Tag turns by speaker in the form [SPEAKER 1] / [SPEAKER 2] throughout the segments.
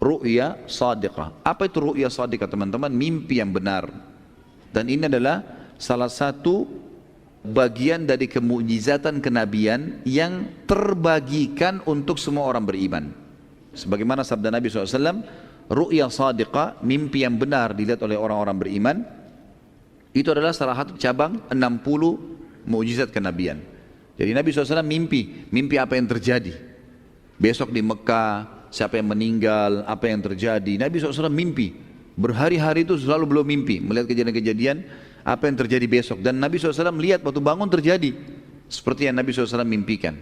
[SPEAKER 1] ru'ya sadiqah. Apa itu ru'ya sadiqah teman-teman? Mimpi yang benar. Dan ini adalah salah satu bagian dari kemukjizatan kenabian yang terbagikan untuk semua orang beriman. Sebagaimana sabda Nabi SAW, ru'ya sadiqah, mimpi yang benar dilihat oleh orang-orang beriman, itu adalah salah satu cabang 60 mukjizat kenabian. Jadi Nabi SAW mimpi apa yang terjadi besok di Mekah, siapa yang meninggal, apa yang terjadi. Nabi SAW mimpi, berhari-hari itu selalu belum mimpi, melihat kejadian-kejadian apa yang terjadi besok. Dan Nabi SAW melihat waktu bangun terjadi seperti yang Nabi SAW mimpikan.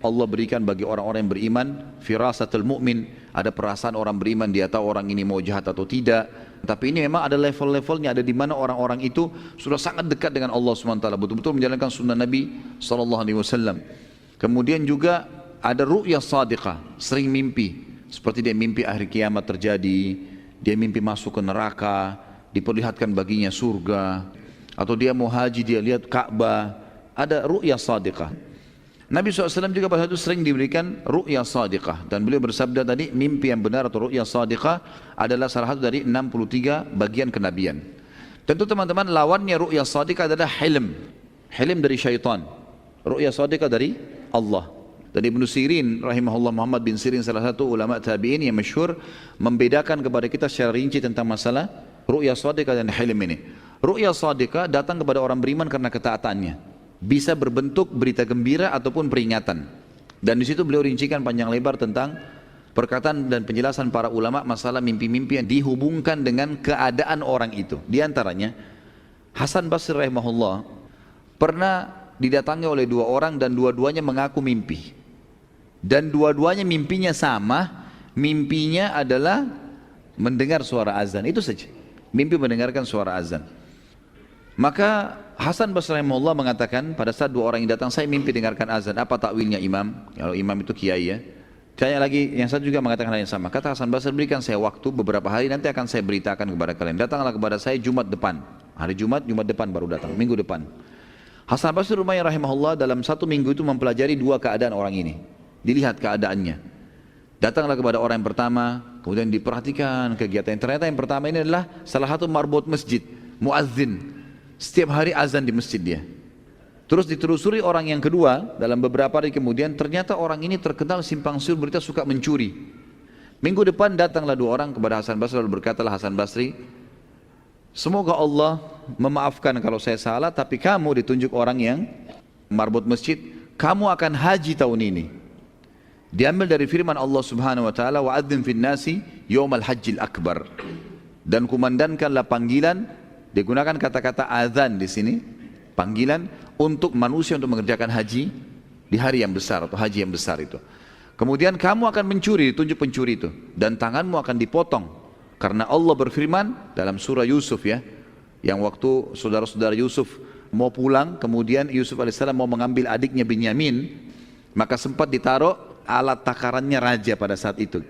[SPEAKER 1] Allah berikan bagi orang-orang yang beriman firasatul mu'min, ada perasaan orang beriman, dia tahu orang ini mau jahat atau tidak. Tapi ini memang ada level-levelnya, ada di mana orang-orang itu sudah sangat dekat dengan Allah SWT, betul-betul menjalankan sunnah Nabi SAW. Kemudian juga ada ru'ya sadiqah, sering mimpi, seperti dia mimpi akhir kiamat terjadi, dia mimpi masuk ke neraka, diperlihatkan baginya surga, atau dia mau haji, dia lihat Ka'bah, ada ru'ya sadiqah. Nabi SAW juga pada itu sering diberikan ru'ya sadiqah, dan beliau bersabda tadi, mimpi yang benar atau ru'ya sadiqah adalah salah satu dari 63 bagian kenabian. Tentu teman-teman, lawannya ru'ya sadiqah adalah hilm dari syaitan. Ru'ya sadiqah dari Allah. Dan Ibnu Sirin rahimahullah, Muhammad bin Sirin, salah satu ulama tabi'in yang masyhur, membedakan kepada kita secara rinci tentang masalah ru'ya sadiqah dan hilm ini. Ru'ya sadiqah datang kepada orang beriman karena ketaatannya, bisa berbentuk berita gembira ataupun peringatan. Dan di situ beliau rincikan panjang lebar tentang perkataan dan penjelasan para ulama masalah mimpi-mimpi yang dihubungkan dengan keadaan orang itu. Di antaranya Hasan Basri rahimahullah pernah didatangi oleh dua orang dan dua-duanya mengaku mimpi. Dan dua-duanya mimpinya sama, mimpinya adalah mendengar suara azan, itu saja. Mimpi mendengarkan suara azan. Maka Hasan Basri rahimahullah mengatakan pada saat dua orang yang datang, saya mimpi dengarkan azan, apa takwilnya imam? Kalau imam itu kiai ya. Tanya lagi, yang satu juga mengatakan hal yang sama. Kata Hasan Basri, berikan saya waktu beberapa hari, nanti akan saya beritakan kepada kalian. Datanglah kepada saya Jumat depan. Hari Jumat depan baru datang, minggu depan. Hasan Basri rumahnya rahimahullah dalam satu minggu itu mempelajari dua keadaan orang ini. Dilihat keadaannya. Datanglah kepada orang yang pertama, kemudian diperhatikan kegiatan. Ternyata yang pertama ini adalah salah satu marbot masjid, muazzin. Setiap hari azan di masjid dia. Terus ditelusuri orang yang kedua, dalam beberapa hari kemudian ternyata orang ini terkenal simpang siur berita, suka mencuri. Minggu depan datanglah dua orang kepada Hasan Basri, lalu berkatalah Hasan Basri, semoga Allah memaafkan kalau saya salah, tapi kamu ditunjuk orang yang marbot masjid, kamu akan haji tahun ini. Diambil dari firman Allah Subhanahu wa taala, wa'adzim fin nasi yaumal hajjil akbar. Dan kumandankanlah panggilan, digunakan kata-kata azan di sini, panggilan untuk manusia untuk mengerjakan haji di hari yang besar atau haji yang besar itu. Kemudian kamu akan mencuri, ditunjuk pencuri itu, dan tanganmu akan dipotong. Karena Allah berfirman dalam surah Yusuf ya, yang waktu saudara-saudara Yusuf mau pulang, kemudian Yusuf alaihissalam mau mengambil adiknya Binyamin, maka sempat ditaruh alat takarannya raja pada saat itu.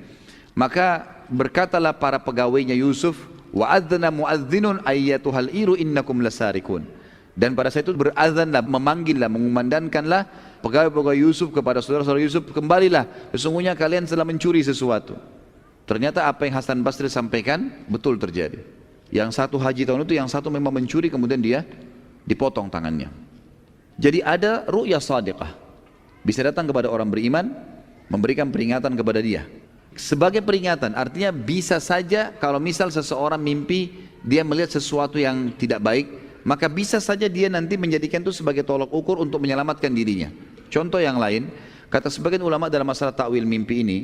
[SPEAKER 1] Maka berkatalah para pegawainya Yusuf, wa'adzana mu'adzinun ayyatuhal iru innakum lasarikun. Dan pada saat itu berazanlah, memanggillah, mengumandangkanlah pegawai-pegawai Yusuf kepada saudara-saudara Yusuf, kembalilah, sesungguhnya kalian telah mencuri sesuatu. Ternyata apa yang Hasan Basri sampaikan betul terjadi. Yang satu haji tahun itu, yang satu memang mencuri, kemudian dia dipotong tangannya. Jadi ada ru'ya sadiqah, bisa datang kepada orang beriman, memberikan peringatan kepada dia. Sebagai peringatan, artinya bisa saja kalau misal seseorang mimpi dia melihat sesuatu yang tidak baik, maka bisa saja dia nanti menjadikan itu sebagai tolak ukur untuk menyelamatkan dirinya. Contoh yang lain, kata sebagian ulama dalam masalah takwil mimpi ini,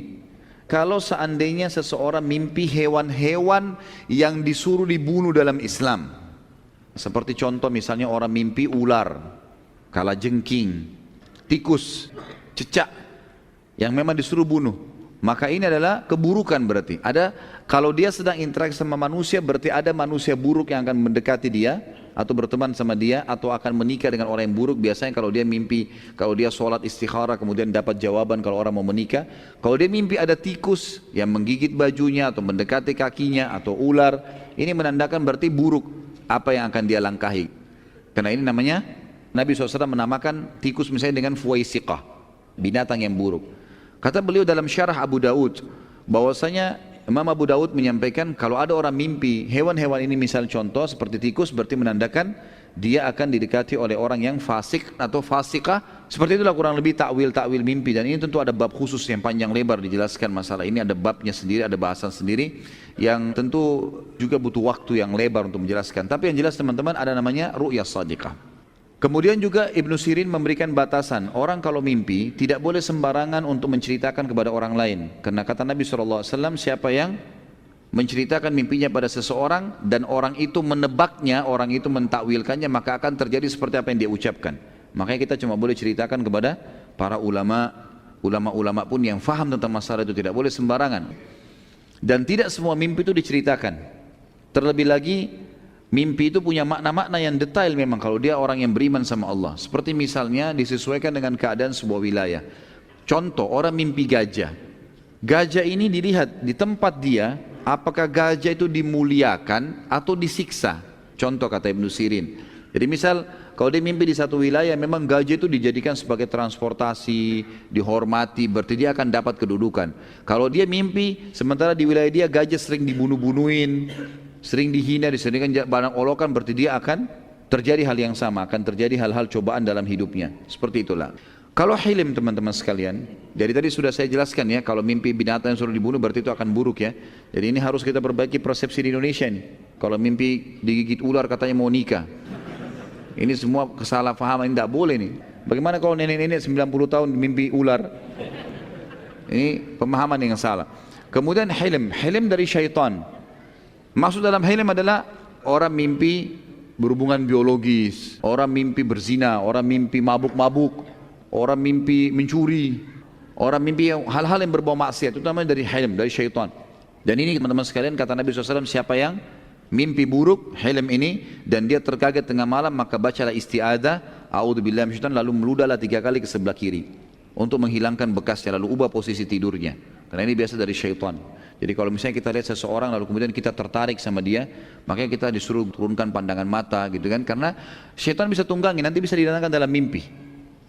[SPEAKER 1] kalau seandainya seseorang mimpi hewan-hewan yang disuruh dibunuh dalam Islam, seperti contoh misalnya orang mimpi ular, kalajengking, tikus, cecak yang memang disuruh bunuh, maka ini adalah keburukan berarti. Ada, kalau dia sedang interaksi sama manusia, berarti ada manusia buruk yang akan mendekati dia atau berteman sama dia atau akan menikah dengan orang yang buruk. Biasanya kalau dia mimpi, kalau dia sholat istikharah kemudian dapat jawaban kalau orang mau menikah. Kalau dia mimpi ada tikus yang menggigit bajunya atau mendekati kakinya atau ular, ini menandakan berarti buruk apa yang akan dia langkahi. Karena ini namanya, Nabi SAW menamakan tikus misalnya dengan fuwaisiqah, binatang yang buruk. Kata beliau dalam syarah Abu Daud, bahwasanya Imam Abu Daud menyampaikan kalau ada orang mimpi hewan-hewan ini, misal contoh seperti tikus, berarti menandakan dia akan didekati oleh orang yang fasik atau fasikah. Seperti itulah kurang lebih takwil mimpi, dan ini tentu ada bab khusus yang panjang lebar dijelaskan masalah ini, ada babnya sendiri, ada bahasan sendiri yang tentu juga butuh waktu yang lebar untuk menjelaskan. Tapi yang jelas teman-teman, ada namanya ru'ya shadiqah. Kemudian juga Ibnu Sirin memberikan batasan, orang kalau mimpi tidak boleh sembarangan untuk menceritakan kepada orang lain. Karena kata Nabi SAW, siapa yang menceritakan mimpinya pada seseorang dan orang itu menebaknya, orang itu mentakwilkannya, maka akan terjadi seperti apa yang dia ucapkan. Makanya kita cuma boleh ceritakan kepada para ulama pun yang faham tentang masalah itu, tidak boleh sembarangan. Dan tidak semua mimpi itu diceritakan. Terlebih lagi mimpi itu punya makna-makna yang detail memang kalau dia orang yang beriman sama Allah. Seperti misalnya disesuaikan dengan keadaan sebuah wilayah. Contoh, orang mimpi gajah. Gajah ini dilihat di tempat dia, apakah gajah itu dimuliakan atau disiksa. Contoh kata Ibnu Sirin. Jadi misal kalau dia mimpi di satu wilayah, memang gajah itu dijadikan sebagai transportasi, dihormati, berarti dia akan dapat kedudukan. Kalau dia mimpi sementara di wilayah dia gajah sering dibunuh-bunuhin, sering dihina, disediakan barang olokan, berarti dia akan terjadi hal yang sama, akan terjadi hal-hal cobaan dalam hidupnya. Seperti itulah. Kalau hilim teman-teman sekalian, dari tadi sudah saya jelaskan ya, kalau mimpi binatang yang suruh dibunuh berarti itu akan buruk ya. Jadi ini harus kita perbaiki persepsi di Indonesia nih. Kalau mimpi digigit ular katanya mau nikah. Ini semua kesalahpahaman, ini tidak boleh nih. Bagaimana kalau nenek-nenek 90 tahun mimpi ular? Ini pemahaman yang salah. Kemudian hilim dari syaitan. Maksud dalam hilim adalah orang mimpi berhubungan biologis, orang mimpi berzina, orang mimpi mabuk-mabuk, orang mimpi mencuri, orang mimpi hal-hal yang berbau maksiat, itu namanya dari hilim, dari syaitan. Dan ini teman-teman sekalian kata Nabi SAW, siapa yang mimpi buruk, hilim ini, dan dia terkaget tengah malam, maka bacalah isti'adzah, a'udzubillahi minasyaitonir, lalu meludahlah 3 kali ke sebelah kiri untuk menghilangkan bekasnya, lalu ubah posisi tidurnya. Karena ini biasa dari syaitan. Jadi kalau misalnya kita lihat seseorang lalu kemudian kita tertarik sama dia, makanya kita disuruh turunkan pandangan mata gitu kan, karena syaitan bisa tunggangi, nanti bisa didatangkan dalam mimpi.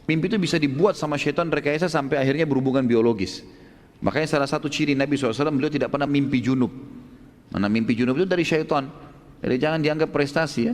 [SPEAKER 1] Mimpi itu bisa dibuat sama syaitan rekayasa sampai akhirnya berhubungan biologis. Makanya salah satu ciri Nabi SAW, beliau tidak pernah mimpi junub. Karena mimpi junub itu dari syaitan. Jadi jangan dianggap prestasi ya.